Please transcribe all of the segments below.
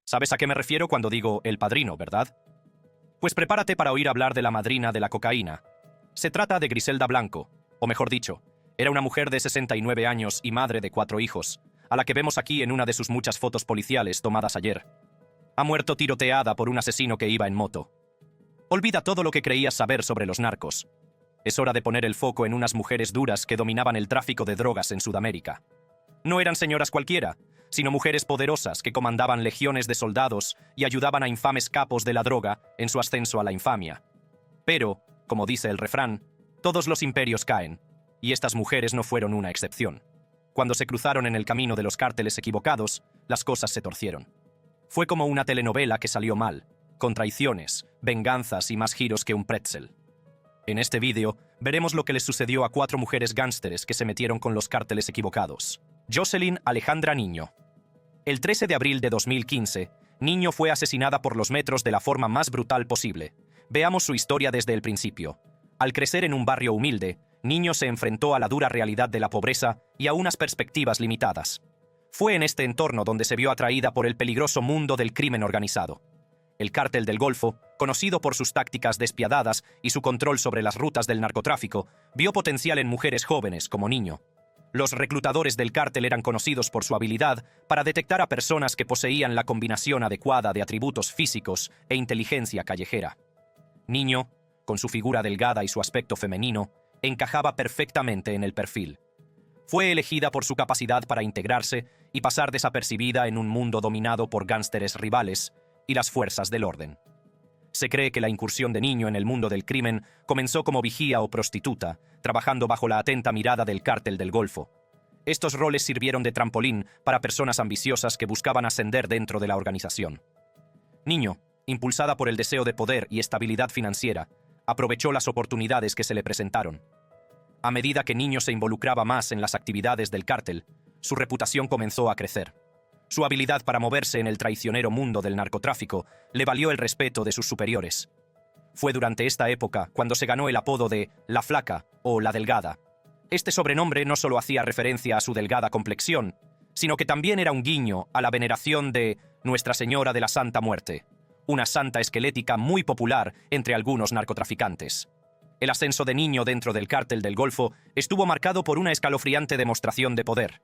¿Sabes a qué me refiero cuando digo El Padrino, verdad? Pues prepárate para oír hablar de la madrina de la cocaína. Se trata de Griselda Blanco, o mejor dicho, era una mujer de 69 años y madre de 4 hijos, a la que vemos aquí en una de sus muchas fotos policiales tomadas ayer. Ha muerto tiroteada por un asesino que iba en moto. Olvida todo lo que creías saber sobre los narcos. Es hora de poner el foco en unas mujeres duras que dominaban el tráfico de drogas en Sudamérica. No eran señoras cualquiera, sino mujeres poderosas que comandaban legiones de soldados y ayudaban a infames capos de la droga en su ascenso a la infamia. Pero, como dice el refrán, todos los imperios caen, y estas mujeres no fueron una excepción. Cuando se cruzaron en el camino de los cárteles equivocados, las cosas se torcieron. Fue como una telenovela que salió mal, con traiciones, venganzas y más giros que un pretzel. En este vídeo, veremos lo que les sucedió a 4 mujeres gánsteres que se metieron con los cárteles equivocados. Jocelyn Alejandra Niño. El 13 de abril de 2015, Niño fue asesinada por los metros de la forma más brutal posible. Veamos su historia desde el principio. Al crecer en un barrio humilde, Niño se enfrentó a la dura realidad de la pobreza y a unas perspectivas limitadas. Fue en este entorno donde se vio atraída por el peligroso mundo del crimen organizado. El Cártel del Golfo, conocido por sus tácticas despiadadas y su control sobre las rutas del narcotráfico, vio potencial en mujeres jóvenes como Niño. Los reclutadores del cártel eran conocidos por su habilidad para detectar a personas que poseían la combinación adecuada de atributos físicos e inteligencia callejera. Niño, con su figura delgada y su aspecto femenino, encajaba perfectamente en el perfil. Fue elegida por su capacidad para integrarse y pasar desapercibida en un mundo dominado por gánsteres rivales y las fuerzas del orden. Se cree que la incursión de Niño en el mundo del crimen comenzó como vigía o prostituta, trabajando bajo la atenta mirada del Cártel del Golfo. Estos roles sirvieron de trampolín para personas ambiciosas que buscaban ascender dentro de la organización. Niño, impulsada por el deseo de poder y estabilidad financiera, aprovechó las oportunidades que se le presentaron. A medida que Niño se involucraba más en las actividades del cártel, su reputación comenzó a crecer. Su habilidad para moverse en el traicionero mundo del narcotráfico le valió el respeto de sus superiores. Fue durante esta época cuando se ganó el apodo de La Flaca o La Delgada. Este sobrenombre no solo hacía referencia a su delgada complexión, sino que también era un guiño a la veneración de Nuestra Señora de la Santa Muerte, una santa esquelética muy popular entre algunos narcotraficantes. El ascenso de Niño dentro del Cártel del Golfo estuvo marcado por una escalofriante demostración de poder.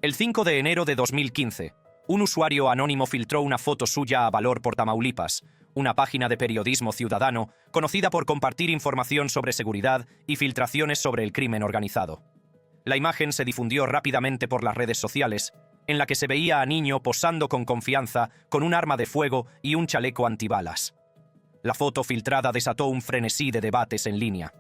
El 5 de enero de 2015, un usuario anónimo filtró una foto suya a Valor por Tamaulipas, una página de periodismo ciudadano conocida por compartir información sobre seguridad y filtraciones sobre el crimen organizado. La imagen se difundió rápidamente por las redes sociales, en la que se veía a Niño posando con confianza con un arma de fuego y un chaleco antibalas. La foto filtrada desató un frenesí de debates en línea.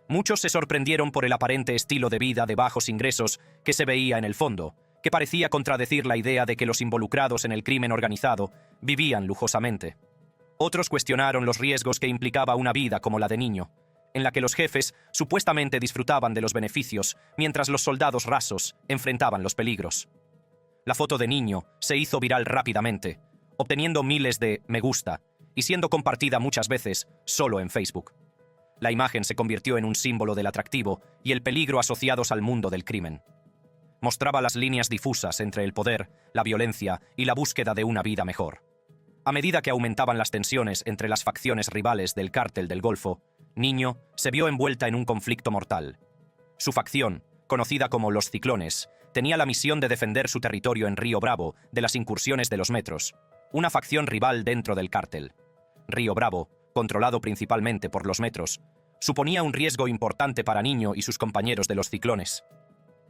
Muchos se sorprendieron por el aparente estilo de vida de bajos ingresos que se veía en el fondo, que parecía contradecir la idea de que los involucrados en el crimen organizado vivían lujosamente. Otros cuestionaron los riesgos que implicaba una vida como la de Niño, en la que los jefes supuestamente disfrutaban de los beneficios, mientras los soldados rasos enfrentaban los peligros. La foto de Niño se hizo viral rápidamente, obteniendo miles de me gusta y siendo compartida muchas veces solo en Facebook. La imagen se convirtió en un símbolo del atractivo y el peligro asociados al mundo del crimen. Mostraba las líneas difusas entre el poder, la violencia y la búsqueda de una vida mejor. A medida que aumentaban las tensiones entre las facciones rivales del Cártel del Golfo, Niño se vio envuelta en un conflicto mortal. Su facción, conocida como los Ciclones, tenía la misión de defender su territorio en Río Bravo de las incursiones de los Metros, una facción rival dentro del cártel. Río Bravo, controlado principalmente por los Metros, suponía un riesgo importante para Niño y sus compañeros de los Ciclones.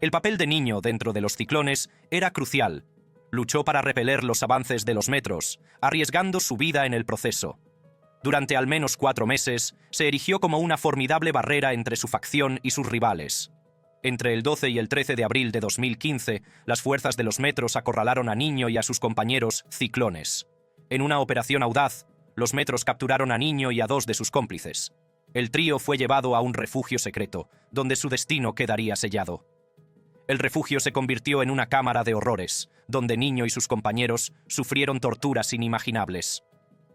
El papel de Niño dentro de los Ciclones era crucial. Luchó para repeler los avances de los Metros, arriesgando su vida en el proceso. Durante al menos 4 meses, se erigió como una formidable barrera entre su facción y sus rivales. Entre el 12 y el 13 de abril de 2015, las fuerzas de los Metros acorralaron a Niño y a sus compañeros Ciclones. En una operación audaz, los Metros capturaron a Niño y a 2 de sus cómplices. El trío fue llevado a un refugio secreto, donde su destino quedaría sellado. El refugio se convirtió en una cámara de horrores, donde Niño y sus compañeros sufrieron torturas inimaginables.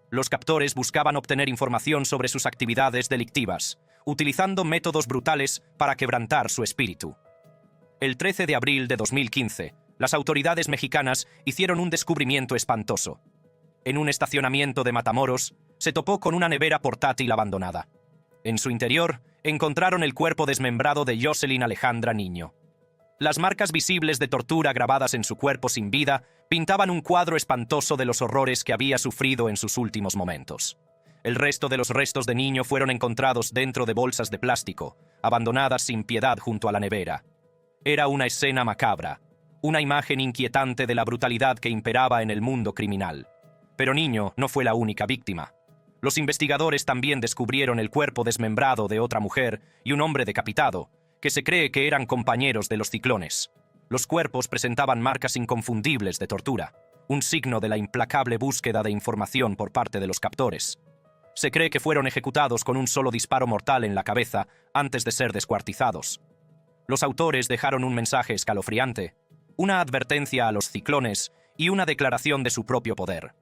Los captores buscaban obtener información sobre sus actividades delictivas, utilizando métodos brutales para quebrantar su espíritu. El 13 de abril de 2015, las autoridades mexicanas hicieron un descubrimiento espantoso. En un estacionamiento de Matamoros, se topó con una nevera portátil abandonada. En su interior, encontraron el cuerpo desmembrado de Jocelyn Alejandra Niño. Las marcas visibles de tortura grabadas en su cuerpo sin vida pintaban un cuadro espantoso de los horrores que había sufrido en sus últimos momentos. El resto de los restos de Niño fueron encontrados dentro de bolsas de plástico, abandonadas sin piedad junto a la nevera. Era una escena macabra, una imagen inquietante de la brutalidad que imperaba en el mundo criminal. Pero Niño no fue la única víctima. Los investigadores también descubrieron el cuerpo desmembrado de otra mujer y un hombre decapitado, que se cree que eran compañeros de los ciclones. Los cuerpos presentaban marcas inconfundibles de tortura, un signo de la implacable búsqueda de información por parte de los captores. Se cree que fueron ejecutados con un solo disparo mortal en la cabeza antes de ser descuartizados. Los autores dejaron un mensaje escalofriante, una advertencia a los ciclones y una declaración de su propio poder.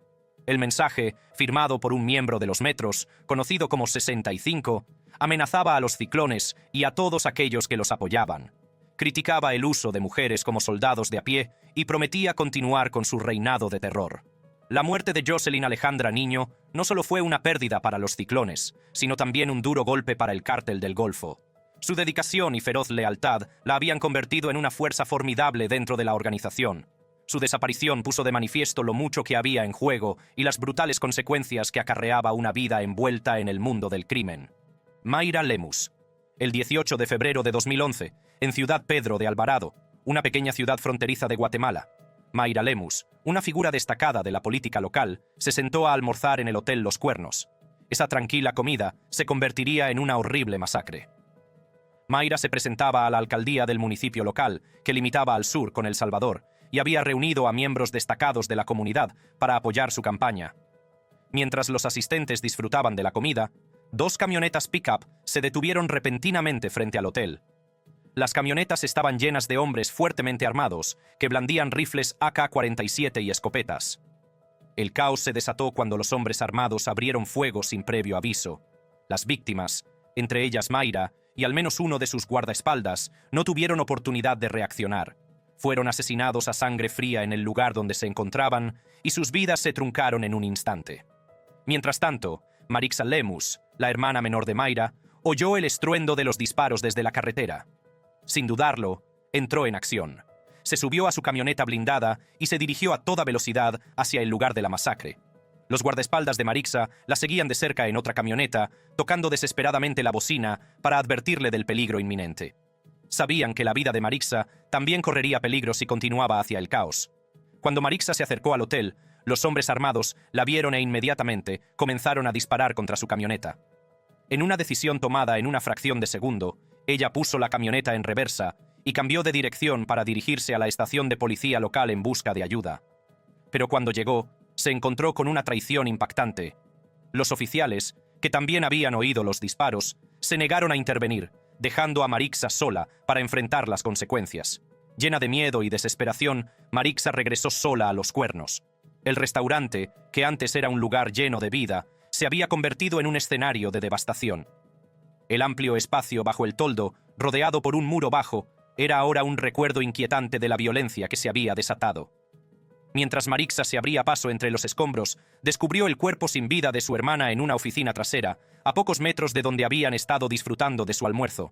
El mensaje, firmado por un miembro de los Metros, conocido como 65, amenazaba a los ciclones y a todos aquellos que los apoyaban. Criticaba el uso de mujeres como soldados de a pie y prometía continuar con su reinado de terror. La muerte de Jocelyn Alejandra Niño no solo fue una pérdida para los ciclones, sino también un duro golpe para el Cártel del Golfo. Su dedicación y feroz lealtad la habían convertido en una fuerza formidable dentro de la organización. Su desaparición puso de manifiesto lo mucho que había en juego y las brutales consecuencias que acarreaba una vida envuelta en el mundo del crimen. Mayra Lemus. El 18 de febrero de 2011, en Ciudad Pedro de Alvarado, una pequeña ciudad fronteriza de Guatemala, Mayra Lemus, una figura destacada de la política local, se sentó a almorzar en el Hotel Los Cuernos. Esa tranquila comida se convertiría en una horrible masacre. Mayra se presentaba a la alcaldía del municipio local, que limitaba al sur con El Salvador, y había reunido a miembros destacados de la comunidad para apoyar su campaña. Mientras los asistentes disfrutaban de la comida, 2 camionetas pick-up se detuvieron repentinamente frente al hotel. Las camionetas estaban llenas de hombres fuertemente armados que blandían rifles AK-47 y escopetas. El caos se desató cuando los hombres armados abrieron fuego sin previo aviso. Las víctimas, entre ellas Mayra y al menos uno de sus guardaespaldas, no tuvieron oportunidad de reaccionar. Fueron asesinados a sangre fría en el lugar donde se encontraban y sus vidas se truncaron en un instante. Mientras tanto, Marixa Lemus, la hermana menor de Mayra, oyó el estruendo de los disparos desde la carretera. Sin dudarlo, entró en acción. Se subió a su camioneta blindada y se dirigió a toda velocidad hacia el lugar de la masacre. Los guardaespaldas de Marixa la seguían de cerca en otra camioneta, tocando desesperadamente la bocina para advertirle del peligro inminente. Sabían que la vida de Marixa también correría peligro si continuaba hacia el caos. Cuando Marixa se acercó al hotel, los hombres armados la vieron e inmediatamente comenzaron a disparar contra su camioneta. En una decisión tomada en una fracción de segundo, ella puso la camioneta en reversa y cambió de dirección para dirigirse a la estación de policía local en busca de ayuda. Pero cuando llegó, se encontró con una traición impactante. Los oficiales, que también habían oído los disparos, se negaron a intervenir, dejando a Marixa sola para enfrentar las consecuencias. Llena de miedo y desesperación, Marixa regresó sola a Los Cuernos. El restaurante, que antes era un lugar lleno de vida, se había convertido en un escenario de devastación. El amplio espacio bajo el toldo, rodeado por un muro bajo, era ahora un recuerdo inquietante de la violencia que se había desatado. Mientras Marixa se abría paso entre los escombros, descubrió el cuerpo sin vida de su hermana en una oficina trasera, a pocos metros de donde habían estado disfrutando de su almuerzo.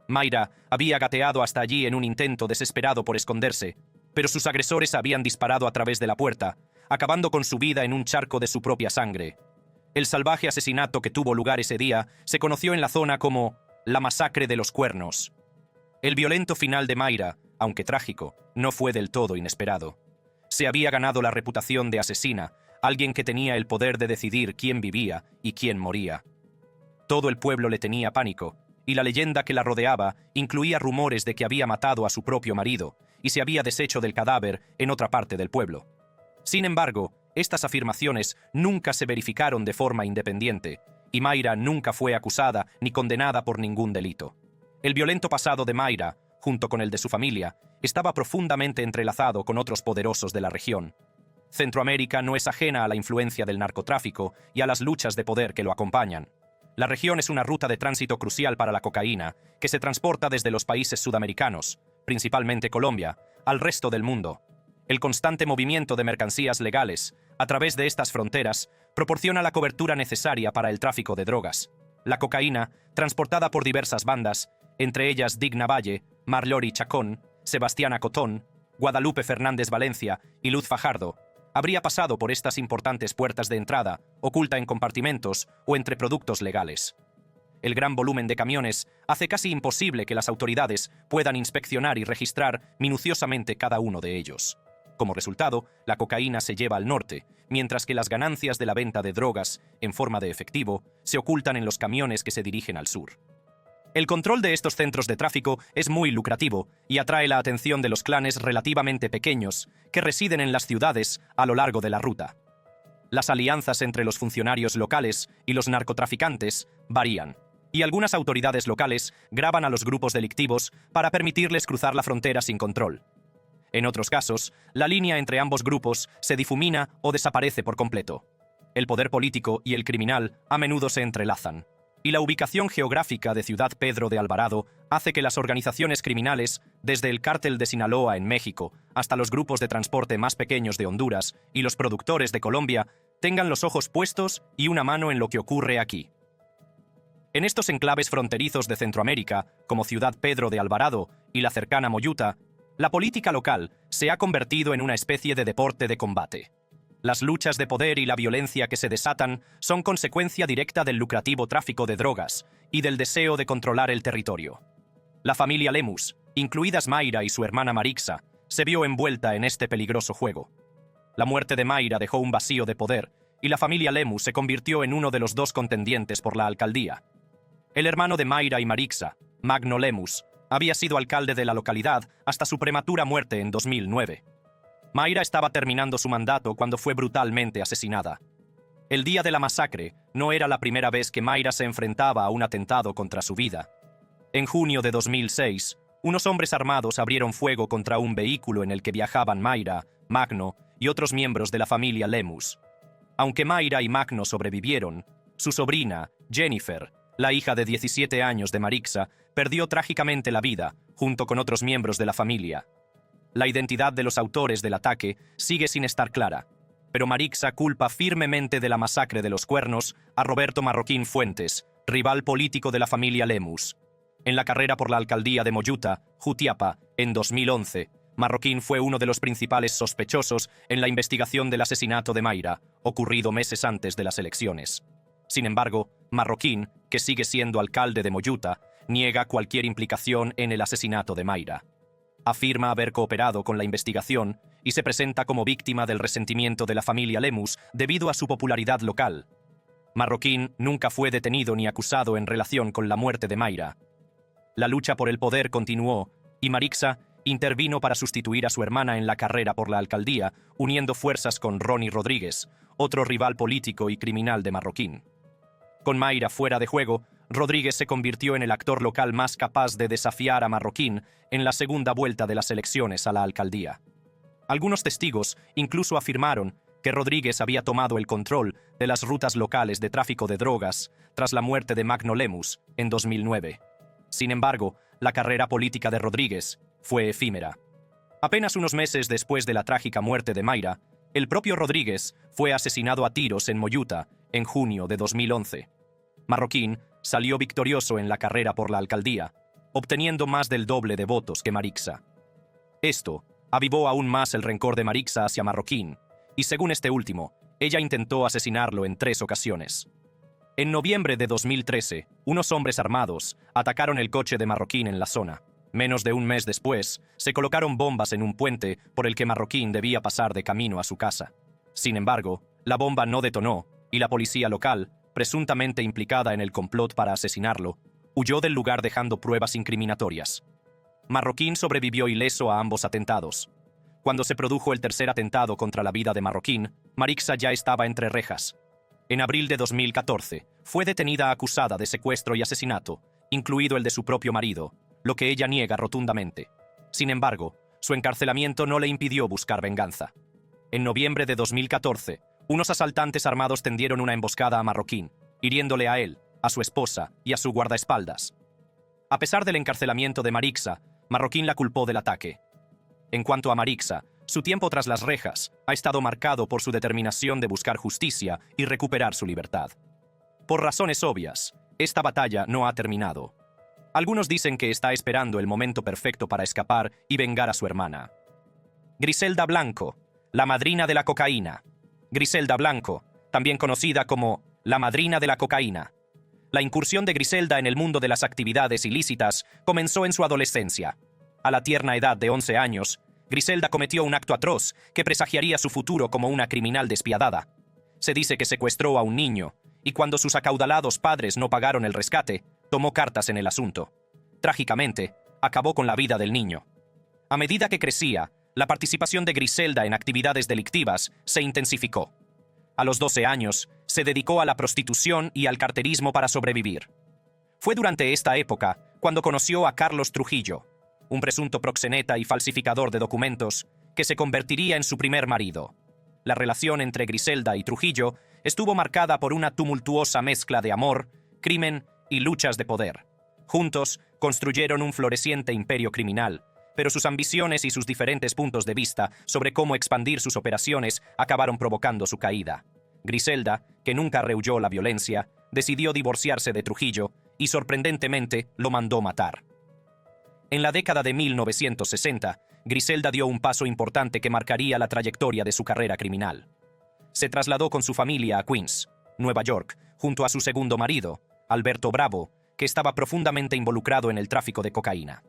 Mayra había gateado hasta allí en un intento desesperado por esconderse, pero sus agresores habían disparado a través de la puerta, acabando con su vida en un charco de su propia sangre. El salvaje asesinato que tuvo lugar ese día se conoció en la zona como la masacre de Los Cuernos. El violento final de Mayra, aunque trágico, no fue del todo inesperado. Se había ganado la reputación de asesina, alguien que tenía el poder de decidir quién vivía y quién moría. Todo el pueblo le tenía pánico, y la leyenda que la rodeaba incluía rumores de que había matado a su propio marido y se había deshecho del cadáver en otra parte del pueblo. Sin embargo, estas afirmaciones nunca se verificaron de forma independiente, y Mayra nunca fue acusada ni condenada por ningún delito. El violento pasado de Mayra, junto con el de su familia, estaba profundamente entrelazado con otros poderosos de la región. Centroamérica no es ajena a la influencia del narcotráfico y a las luchas de poder que lo acompañan. La región es una ruta de tránsito crucial para la cocaína, que se transporta desde los países sudamericanos, principalmente Colombia, al resto del mundo. El constante movimiento de mercancías legales a través de estas fronteras proporciona la cobertura necesaria para el tráfico de drogas. La cocaína, transportada por diversas bandas, entre ellas Digna Valle, Marlori Chacón, Sebastiana Cotón, Guadalupe Fernández Valencia y Luz Fajardo, habría pasado por estas importantes puertas de entrada, oculta en compartimentos o entre productos legales. El gran volumen de camiones hace casi imposible que las autoridades puedan inspeccionar y registrar minuciosamente cada uno de ellos. Como resultado, la cocaína se lleva al norte, mientras que las ganancias de la venta de drogas, en forma de efectivo, se ocultan en los camiones que se dirigen al sur. El control de estos centros de tráfico es muy lucrativo y atrae la atención de los clanes relativamente pequeños que residen en las ciudades a lo largo de la ruta. Las alianzas entre los funcionarios locales y los narcotraficantes varían, y algunas autoridades locales graban a los grupos delictivos para permitirles cruzar la frontera sin control. En otros casos, la línea entre ambos grupos se difumina o desaparece por completo. El poder político y el criminal a menudo se entrelazan, y la ubicación geográfica de Ciudad Pedro de Alvarado hace que las organizaciones criminales, desde el cártel de Sinaloa en México hasta los grupos de transporte más pequeños de Honduras y los productores de Colombia, tengan los ojos puestos y una mano en lo que ocurre aquí. En estos enclaves fronterizos de Centroamérica, como Ciudad Pedro de Alvarado y la cercana Moyuta, la política local se ha convertido en una especie de deporte de combate. Las luchas de poder y la violencia que se desatan son consecuencia directa del lucrativo tráfico de drogas y del deseo de controlar el territorio. La familia Lemus, incluidas Mayra y su hermana Marixa, se vio envuelta en este peligroso juego. La muerte de Mayra dejó un vacío de poder y la familia Lemus se convirtió en uno de los dos contendientes por la alcaldía. El hermano de Mayra y Marixa, Magno Lemus, había sido alcalde de la localidad hasta su prematura muerte en 2009. Mayra estaba terminando su mandato cuando fue brutalmente asesinada. El día de la masacre no era la primera vez que Mayra se enfrentaba a un atentado contra su vida. En junio de 2006, unos hombres armados abrieron fuego contra un vehículo en el que viajaban Mayra, Magno y otros miembros de la familia Lemus. Aunque Mayra y Magno sobrevivieron, su sobrina, Jennifer, la hija de 17 años de Marixa, perdió trágicamente la vida, junto con otros miembros de la familia. La identidad de los autores del ataque sigue sin estar clara, pero Marixa culpa firmemente de la masacre de los Cuernos a Roberto Marroquín Fuentes, rival político de la familia Lemus. En la carrera por la alcaldía de Moyuta, Jutiapa, en 2011, Marroquín fue uno de los principales sospechosos en la investigación del asesinato de Mayra, ocurrido meses antes de las elecciones. Sin embargo, Marroquín, que sigue siendo alcalde de Moyuta, niega cualquier implicación en el asesinato de Mayra. Afirma haber cooperado con la investigación y se presenta como víctima del resentimiento de la familia Lemus debido a su popularidad local. Marroquín nunca fue detenido ni acusado en relación con la muerte de Mayra. La lucha por el poder continuó y Marixa intervino para sustituir a su hermana en la carrera por la alcaldía, uniendo fuerzas con Ronnie Rodríguez, otro rival político y criminal de Marroquín. Con Mayra fuera de juego, Rodríguez se convirtió en el actor local más capaz de desafiar a Marroquín en la segunda vuelta de las elecciones a la alcaldía. Algunos testigos incluso afirmaron que Rodríguez había tomado el control de las rutas locales de tráfico de drogas tras la muerte de Magno Lemus en 2009. Sin embargo, la carrera política de Rodríguez fue efímera. Apenas unos meses después de la trágica muerte de Mayra, el propio Rodríguez fue asesinado a tiros en Moyuta en junio de 2011. Marroquín salió victorioso en la carrera por la alcaldía, obteniendo más del doble de votos que Marixa. Esto avivó aún más el rencor de Marixa hacia Marroquín, y según este último, ella intentó asesinarlo en 3 ocasiones. En noviembre de 2013, unos hombres armados atacaron el coche de Marroquín en la zona. Menos de un mes después, se colocaron bombas en un puente por el que Marroquín debía pasar de camino a su casa. Sin embargo, la bomba no detonó, y la policía local, presuntamente implicada en el complot para asesinarlo, huyó del lugar dejando pruebas incriminatorias. Marroquín sobrevivió ileso a ambos atentados. Cuando se produjo el tercer atentado contra la vida de Marroquín, Marixa ya estaba entre rejas. En abril de 2014, fue detenida acusada de secuestro y asesinato, incluido el de su propio marido, lo que ella niega rotundamente. Sin embargo, su encarcelamiento no le impidió buscar venganza. En noviembre de 2014, unos asaltantes armados tendieron una emboscada a Marroquín, hiriéndole a él, a su esposa y a su guardaespaldas. A pesar del encarcelamiento de Marixa, Marroquín la culpó del ataque. En cuanto a Marixa, Su tiempo tras las rejas ha estado marcado por su determinación de buscar justicia y recuperar su libertad. Por razones obvias, esta batalla no ha terminado. Algunos dicen que está esperando el momento perfecto para escapar y vengar a su hermana. Griselda Blanco, la madrina de la cocaína. Griselda Blanco, también conocida como la madrina de la cocaína. La incursión de Griselda en el mundo de las actividades ilícitas comenzó en su adolescencia. A la tierna edad de 11 años, Griselda cometió un acto atroz que presagiaría su futuro como una criminal despiadada. Se dice que secuestró a un niño, y cuando sus acaudalados padres no pagaron el rescate, tomó cartas en el asunto. Trágicamente, acabó con la vida del niño. A medida que crecía, la participación de Griselda en actividades delictivas se intensificó. A los 12 años, se dedicó a la prostitución y al carterismo para sobrevivir. Fue durante esta época cuando conoció a Carlos Trujillo, un presunto proxeneta y falsificador de documentos, que se convertiría en su primer marido. La relación entre Griselda y Trujillo estuvo marcada por una tumultuosa mezcla de amor, crimen y luchas de poder. Juntos, construyeron un floreciente imperio criminal, pero sus ambiciones y sus diferentes puntos de vista sobre cómo expandir sus operaciones acabaron provocando su caída. Griselda, que nunca rehuyó la violencia, decidió divorciarse de Trujillo y, sorprendentemente, lo mandó matar. En la década de 1960, Griselda dio un paso importante que marcaría la trayectoria de su carrera criminal. Se trasladó con su familia a Queens, Nueva York, junto a su segundo marido, Alberto Bravo, que estaba profundamente involucrado en el tráfico de cocaína.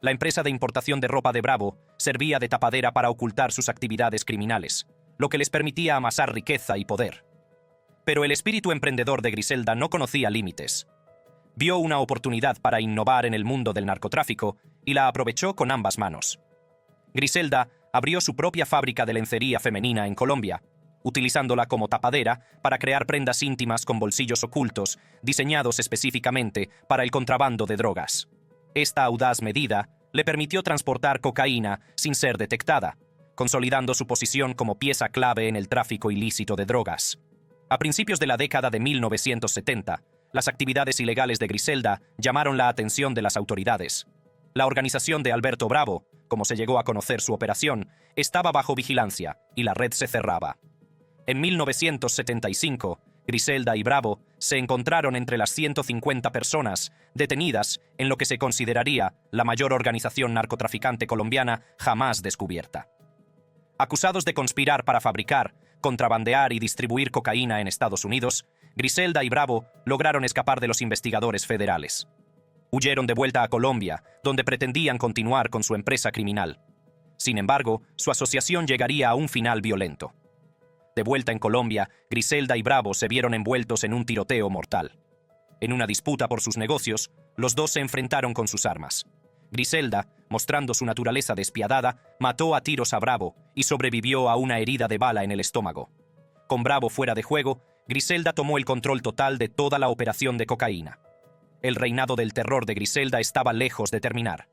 La empresa de importación de ropa de Bravo servía de tapadera para ocultar sus actividades criminales, lo que les permitía amasar riqueza y poder. Pero el espíritu emprendedor de Griselda no conocía límites. Vio una oportunidad para innovar en el mundo del narcotráfico y la aprovechó con ambas manos. Griselda abrió su propia fábrica de lencería femenina en Colombia, utilizándola como tapadera para crear prendas íntimas con bolsillos ocultos, diseñados específicamente para el contrabando de drogas. Esta audaz medida le permitió transportar cocaína sin ser detectada, consolidando su posición como pieza clave en el tráfico ilícito de drogas. A principios de la década de 1970, las actividades ilegales de Griselda llamaron la atención de las autoridades. La organización de Alberto Bravo, como se llegó a conocer su operación, estaba bajo vigilancia y la red se cerraba. En 1975, Griselda y Bravo se encontraron entre las 150 personas detenidas en lo que se consideraría la mayor organización narcotraficante colombiana jamás descubierta. Acusados de conspirar para fabricar, contrabandear y distribuir cocaína en Estados Unidos, Griselda y Bravo lograron escapar de los investigadores federales. Huyeron de vuelta a Colombia, donde pretendían continuar con su empresa criminal. Sin embargo, su asociación llegaría a un final violento. De vuelta en Colombia, Griselda y Bravo se vieron envueltos en un tiroteo mortal. En una disputa por sus negocios, los dos se enfrentaron con sus armas. Griselda, mostrando su naturaleza despiadada, mató a tiros a Bravo y sobrevivió a una herida de bala en el estómago. Con Bravo fuera de juego, Griselda tomó el control total de toda la operación de cocaína. El reinado del terror de Griselda estaba lejos de terminar.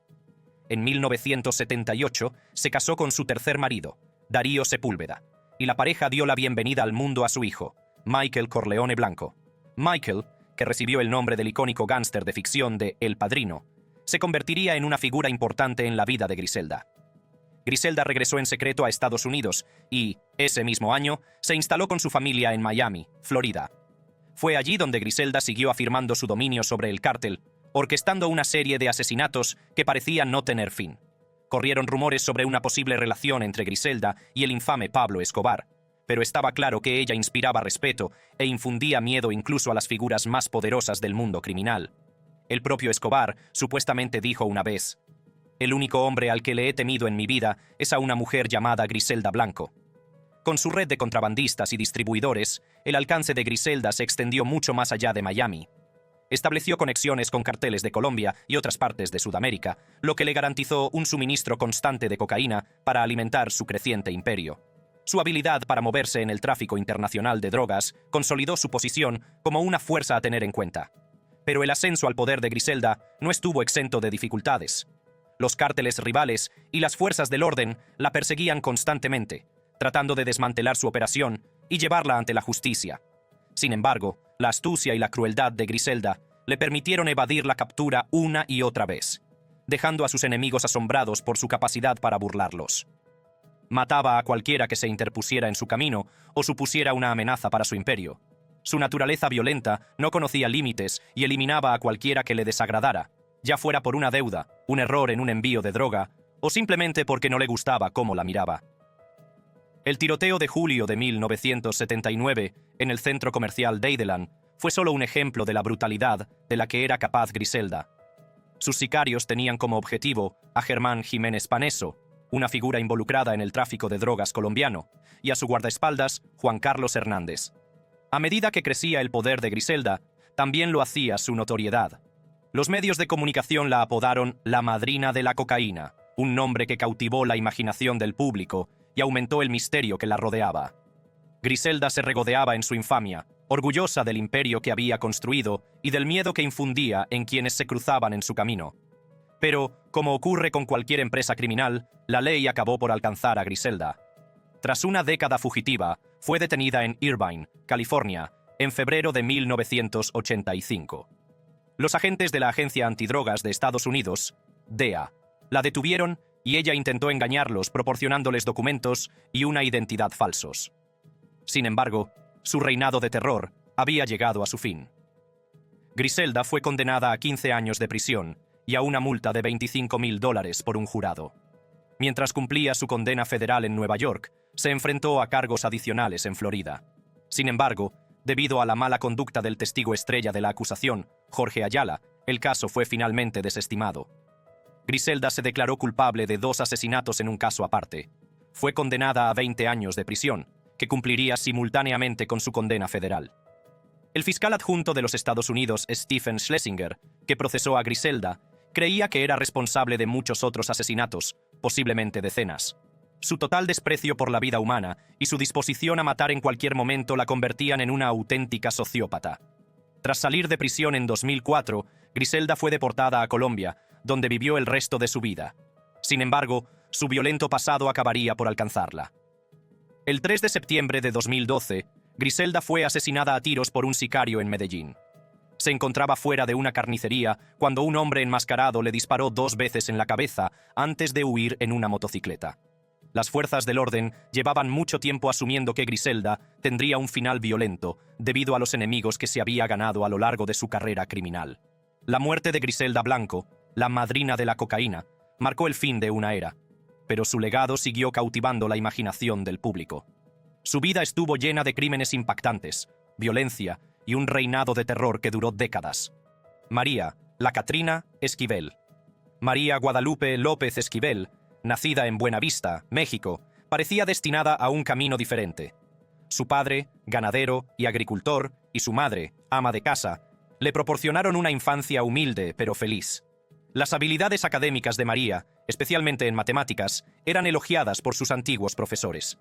En 1978 se casó con su tercer marido, Darío Sepúlveda, y la pareja dio la bienvenida al mundo a su hijo, Michael Corleone Blanco. Michael, que recibió el nombre del icónico gángster de ficción de El Padrino, se convertiría en una figura importante en la vida de Griselda. Griselda regresó en secreto a Estados Unidos y, ese mismo año, se instaló con su familia en Miami, Florida. Fue allí donde Griselda siguió afirmando su dominio sobre el cártel, orquestando una serie de asesinatos que parecían no tener fin. Corrieron rumores sobre una posible relación entre Griselda y el infame Pablo Escobar, pero estaba claro que ella inspiraba respeto e infundía miedo incluso a las figuras más poderosas del mundo criminal. El propio Escobar supuestamente dijo una vez: «El único hombre al que le he temido en mi vida es a una mujer llamada Griselda Blanco». Con su red de contrabandistas y distribuidores, el alcance de Griselda se extendió mucho más allá de Miami. Estableció conexiones con carteles de Colombia y otras partes de Sudamérica, lo que le garantizó un suministro constante de cocaína para alimentar su creciente imperio. Su habilidad para moverse en el tráfico internacional de drogas consolidó su posición como una fuerza a tener en cuenta. Pero el ascenso al poder de Griselda no estuvo exento de dificultades. Los cárteles rivales y las fuerzas del orden la perseguían constantemente, tratando de desmantelar su operación y llevarla ante la justicia. Sin embargo, la astucia y la crueldad de Griselda le permitieron evadir la captura una y otra vez, dejando a sus enemigos asombrados por su capacidad para burlarlos. Mataba a cualquiera que se interpusiera en su camino o supusiera una amenaza para su imperio. Su naturaleza violenta no conocía límites y eliminaba a cualquiera que le desagradara, ya fuera por una deuda, un error en un envío de droga o simplemente porque no le gustaba cómo la miraba. El tiroteo de julio de 1979 en el centro comercial Dadeland fue solo un ejemplo de la brutalidad de la que era capaz Griselda. Sus sicarios tenían como objetivo a Germán Jiménez Paneso, una figura involucrada en el tráfico de drogas colombiano, y a su guardaespaldas, Juan Carlos Hernández. A medida que crecía el poder de Griselda, también lo hacía su notoriedad. Los medios de comunicación la apodaron la madrina de la cocaína, un nombre que cautivó la imaginación del público y aumentó el misterio que la rodeaba. Griselda se regodeaba en su infamia, orgullosa del imperio que había construido y del miedo que infundía en quienes se cruzaban en su camino. Pero, como ocurre con cualquier empresa criminal, la ley acabó por alcanzar a Griselda. Tras una década fugitiva, fue detenida en Irvine, California, en febrero de 1985. Los agentes de la Agencia Antidrogas de Estados Unidos, DEA, la detuvieron y ella intentó engañarlos proporcionándoles documentos y una identidad falsos. Sin embargo, su reinado de terror había llegado a su fin. Griselda fue condenada a 15 años de prisión y a una multa de $25,000 por un jurado. Mientras cumplía su condena federal en Nueva York, se enfrentó a cargos adicionales en Florida. Sin embargo, debido a la mala conducta del testigo estrella de la acusación, Jorge Ayala, el caso fue finalmente desestimado. Griselda se declaró culpable de 2 asesinatos en un caso aparte. Fue condenada a 20 años de prisión, que cumpliría simultáneamente con su condena federal. El fiscal adjunto de los Estados Unidos, Stephen Schlesinger, que procesó a Griselda, creía que era responsable de muchos otros asesinatos, posiblemente decenas. Su total desprecio por la vida humana y su disposición a matar en cualquier momento la convertían en una auténtica sociópata. Tras salir de prisión en 2004, Griselda fue deportada a Colombia, donde vivió el resto de su vida. Sin embargo, su violento pasado acabaría por alcanzarla. El 3 de septiembre de 2012, Griselda fue asesinada a tiros por un sicario en Medellín. Se encontraba fuera de una carnicería cuando un hombre enmascarado le disparó 2 veces en la cabeza antes de huir en una motocicleta. Las fuerzas del orden llevaban mucho tiempo asumiendo que Griselda tendría un final violento debido a los enemigos que se había ganado a lo largo de su carrera criminal. La muerte de Griselda Blanco, la madrina de la cocaína, marcó el fin de una era, pero su legado siguió cautivando la imaginación del público. Su vida estuvo llena de crímenes impactantes, violencia y un reinado de terror que duró décadas. María, la Catrina Esquivel. María Guadalupe López Esquivel, nacida en Buenavista, México, parecía destinada a un camino diferente. Su padre, ganadero y agricultor, y su madre, ama de casa, le proporcionaron una infancia humilde pero feliz. Las habilidades académicas de María, especialmente en matemáticas, eran elogiadas por sus antiguos profesores.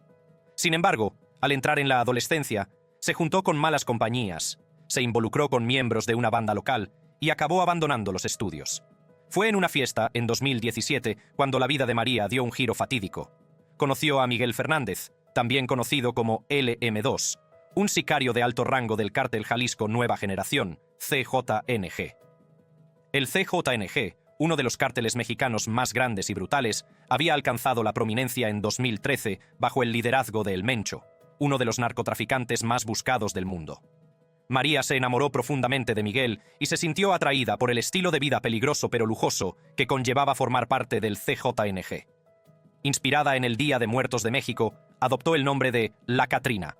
Sin embargo, al entrar en la adolescencia, se juntó con malas compañías, se involucró con miembros de una banda local y acabó abandonando los estudios. Fue en una fiesta, en 2017, cuando la vida de María dio un giro fatídico. Conoció a Miguel Fernández, también conocido como LM2, un sicario de alto rango del cártel Jalisco Nueva Generación, CJNG. El CJNG, uno de los cárteles mexicanos más grandes y brutales, había alcanzado la prominencia en 2013 bajo el liderazgo de El Mencho, uno de los narcotraficantes más buscados del mundo. María se enamoró profundamente de Miguel y se sintió atraída por el estilo de vida peligroso pero lujoso que conllevaba formar parte del CJNG. Inspirada en el Día de Muertos de México, adoptó el nombre de La Catrina,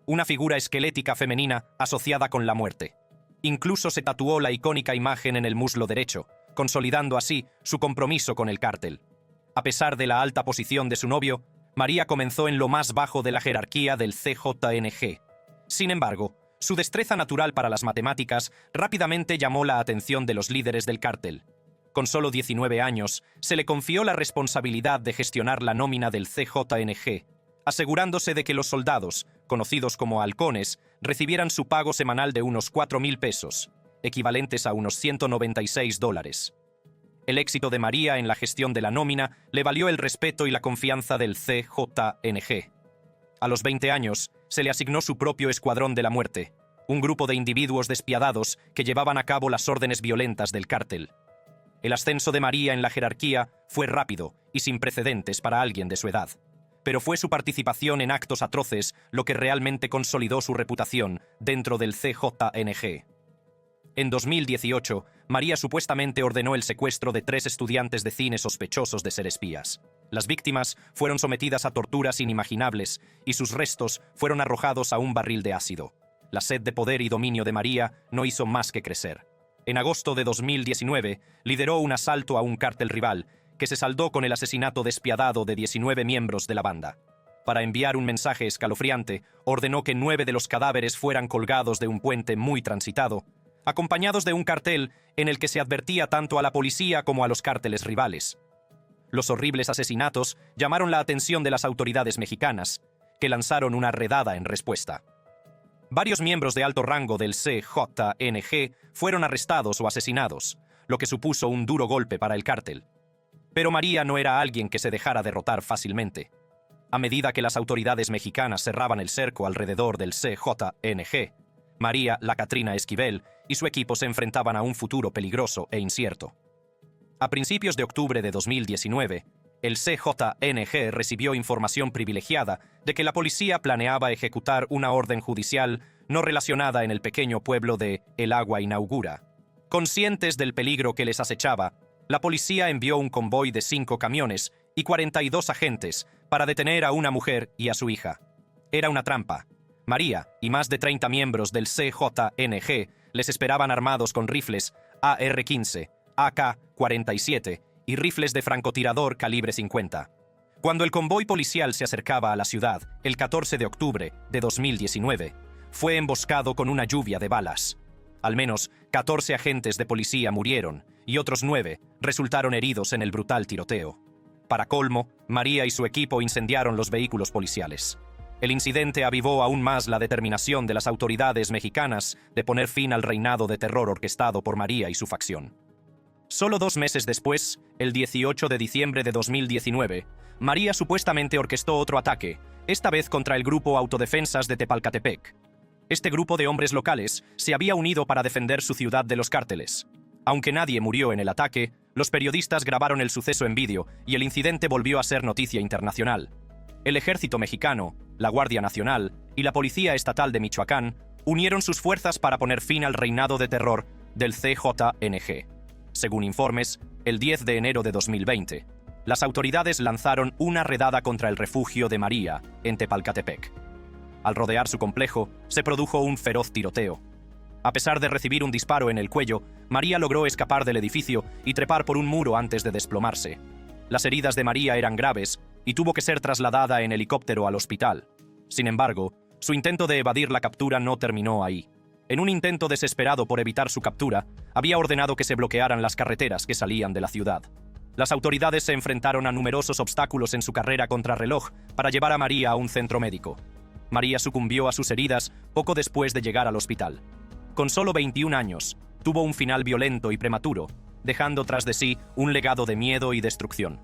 una figura esquelética femenina asociada con la muerte. Incluso se tatuó la icónica imagen en el muslo derecho, consolidando así su compromiso con el cártel. A pesar de la alta posición de su novio, María comenzó en lo más bajo de la jerarquía del CJNG. Sin embargo, su destreza natural para las matemáticas rápidamente llamó la atención de los líderes del cártel. Con solo 19 años, se le confió la responsabilidad de gestionar la nómina del CJNG, asegurándose de que los soldados, conocidos como halcones, recibieran su pago semanal de unos 4,000 pesos, equivalentes a unos $196. El éxito de María en la gestión de la nómina le valió el respeto y la confianza del CJNG. A los 20 años, se le asignó su propio Escuadrón de la Muerte, un grupo de individuos despiadados que llevaban a cabo las órdenes violentas del cártel. El ascenso de María en la jerarquía fue rápido y sin precedentes para alguien de su edad. pero fue su participación en actos atroces lo que realmente consolidó su reputación dentro del CJNG. En 2018, María supuestamente ordenó el secuestro de 3 estudiantes de cine sospechosos de ser espías. Las víctimas fueron sometidas a torturas inimaginables y sus restos fueron arrojados a un barril de ácido. La sed de poder y dominio de María no hizo más que crecer. En agosto de 2019, lideró un asalto a un cártel rival, que se saldó con el asesinato despiadado de 19 miembros de la banda. Para enviar un mensaje escalofriante, ordenó que 9 de los cadáveres fueran colgados de un puente muy transitado, acompañados de un cartel en el que se advertía tanto a la policía como a los cárteles rivales. Los horribles asesinatos llamaron la atención de las autoridades mexicanas, que lanzaron una redada en respuesta. Varios miembros de alto rango del CJNG fueron arrestados o asesinados, lo que supuso un duro golpe para el cártel. Pero María no era alguien que se dejara derrotar fácilmente. A medida que las autoridades mexicanas cerraban el cerco alrededor del CJNG, María, la Catrina Esquivel y su equipo se enfrentaban a un futuro peligroso e incierto. A principios de octubre de 2019, el CJNG recibió información privilegiada de que la policía planeaba ejecutar una orden judicial no relacionada en el pequeño pueblo de El Agua Inaugura. Conscientes del peligro que les acechaba, la policía envió un convoy de 5 camiones y 42 agentes para detener a una mujer y a su hija. Era una trampa. María y más de 30 miembros del CJNG les esperaban armados con rifles AR-15, AK-47 y rifles de francotirador calibre 50. Cuando el convoy policial se acercaba a la ciudad, el 14 de octubre de 2019, fue emboscado con una lluvia de balas. Al menos 14 agentes de policía murieron y otros 9 resultaron heridos en el brutal tiroteo. Para colmo, María y su equipo incendiaron los vehículos policiales. El incidente avivó aún más la determinación de las autoridades mexicanas de poner fin al reinado de terror orquestado por María y su facción. Solo 2 meses después, el 18 de diciembre de 2019, María supuestamente orquestó otro ataque, esta vez contra el grupo Autodefensas de Tepalcatepec. Este grupo de hombres locales se había unido para defender su ciudad de los cárteles. Aunque nadie murió en el ataque, los periodistas grabaron el suceso en vídeo y el incidente volvió a ser noticia internacional. El ejército mexicano, la Guardia Nacional y la Policía Estatal de Michoacán unieron sus fuerzas para poner fin al reinado de terror del CJNG. Según informes, el 10 de enero de 2020, las autoridades lanzaron una redada contra el refugio de María en Tepalcatepec. Al rodear su complejo, se produjo un feroz tiroteo. A pesar de recibir un disparo en el cuello, María logró escapar del edificio y trepar por un muro antes de desplomarse. Las heridas de María eran graves y tuvo que ser trasladada en helicóptero al hospital. Sin embargo, su intento de evadir la captura no terminó ahí. En un intento desesperado por evitar su captura, había ordenado que se bloquearan las carreteras que salían de la ciudad. Las autoridades se enfrentaron a numerosos obstáculos en su carrera contrarreloj para llevar a María a un centro médico. María sucumbió a sus heridas poco después de llegar al hospital. Con solo 21 años, tuvo un final violento y prematuro, dejando tras de sí un legado de miedo y destrucción.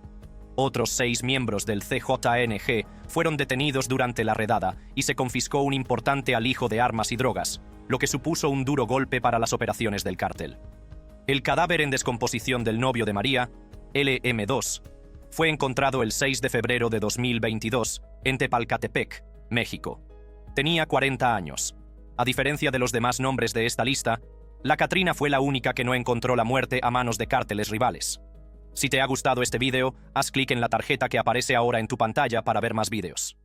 Otros 6 miembros del CJNG fueron detenidos durante la redada y se confiscó un importante alijo de armas y drogas, lo que supuso un duro golpe para las operaciones del cártel. El cadáver en descomposición del novio de María, LM2, fue encontrado el 6 de febrero de 2022 en Tepalcatepec, México. Tenía 40 años. A diferencia de los demás nombres de esta lista, la Catrina fue la única que no encontró la muerte a manos de cárteles rivales. Si te ha gustado este video, haz clic en la tarjeta que aparece ahora en tu pantalla para ver más videos.